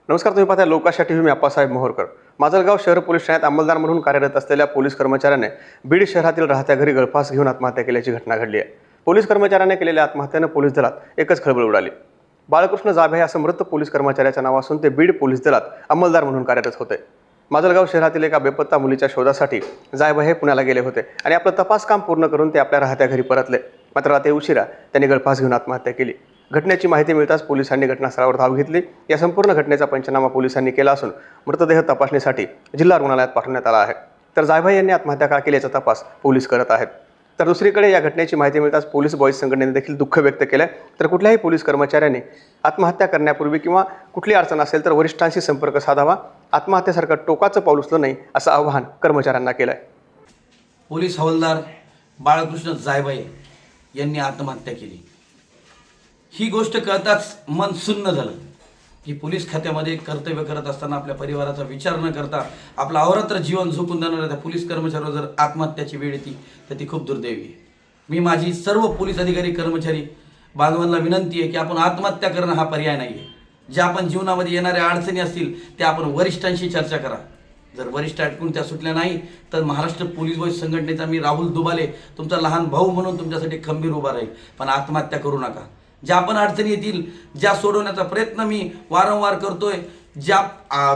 नमस्कार, तुम्ही पाहताय लोकाशा टीव्ही. मी अप्पासाहेब मोहोरकर. माजलगाव शहर पोलीस ठाण्यात अंमलदार म्हणून कार्यरत असलेल्या पोलीस कर्मचाऱ्याने बीड शहरातील राहत्या घरी गळफास घेऊन आत्महत्या केल्याची घटना घडली आहे. पोलीस कर्मचाऱ्याने केलेल्या आत्महत्येने पोलीस दलात एकच खळबळ उडाली. बाळकृष्ण जाधव असं मृत पोलीस कर्मचाऱ्याचं नाव असून ते बीड पोलीस दलात अंमलदार म्हणून कार्यरत होते. माजलगाव शहरातील एका बेपत्ता मुलीच्या शोधासाठी जायभाई हे पुण्याला गेले होते आणि आपलं तपास काम पूर्ण करून ते आपल्या राहत्या घरी परतले. मात्र रात्री उशिरा त्यांनी गळफास घेऊन आत्महत्या केली. घटनेची माहिती मिळताच पोलिसांनी घटनास्थळावर धाव घेतली. या संपूर्ण घटनेचा पंचनामा पोलिसांनी केला असून मृतदेह तपासणीसाठी जिल्हा रुग्णालयात पाठवण्यात आला आहे. तर जायभाई यांनी आत्महत्या का केल्याचा तपास पोलीस करत आहेत. तर दुसरीकडे या घटनेची माहिती मिळताच पोलीस बॉईज संघटनेने देखील दुःख व्यक्त केलं. तर कुठल्याही पोलीस कर्मचाऱ्यांनी आत्महत्या करण्यापूर्वी किंवा कुठली अडचण असेल तर वरिष्ठांशी संपर्क साधावा. आत्महत्येसारखं टोकाचं पाऊल उचलू नये असं आवाहन कर्मचाऱ्यांना केलं आहे. पोलीस हवालदार बाळकृष्ण जायभाई यांनी आत्महत्या केली. ही गोष्ट कळताच मन सुन्न झालं की पोलीस खात्यामध्ये कर्तव्य करत असताना आपल्या परिवाराचा विचार न करता आपलं अहोरात्र जीवन झोकून देणाऱ्या त्या पोलीस कर्मचाऱ्यावर जर आत्महत्याची वेळ येते तर ती खूप दुर्दैवी आहे. मी माझी सर्व पोलीस अधिकारी कर्मचारी बांधवांना विनंती आहे की आपण आत्महत्या करणं हा पर्याय नाही आहे. ज्या आपण जीवनामध्ये येणाऱ्या अडचणी असतील त्या आपण वरिष्ठांशी चर्चा करा. जर वरिष्ठ ऐकून त्या सुटल्या नाही तर महाराष्ट्र पोलीस बॉईज संघटनेचा मी राहुल दुबाले तुमचा लहान भाऊ म्हणून तुमच्यासाठी खंबीर उभा राहील. पण आत्महत्या करू नका. ज्या पण अडचणी येतील ज्या सोडवण्याचा प्रयत्न मी वारंवार करतोय, ज्या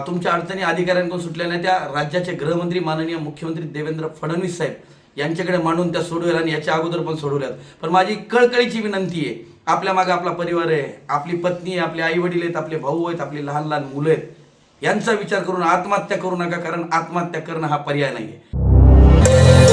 तुमच्या अडचणी अधिकाऱ्यांकडून सुटल्या नाही त्या राज्याचे गृहमंत्री माननीय मुख्यमंत्री देवेंद्र फडणवीस साहेब यांच्याकडे मांडून त्या सोडवेल आणि याच्या अगोदर पण सोडवल्यात. पण माझी कळकळीची विनंती आहे, आपल्या मागे आपला परिवार आहे, आपली पत्नी आहे, आपले आई वडील आहेत, आपले भाऊ आहेत, आपली लहान लहान मुलं आहेत. यांचा विचार करून आत्महत्या करू नका, कारण आत्महत्या करणं हा पर्याय नाही आहे.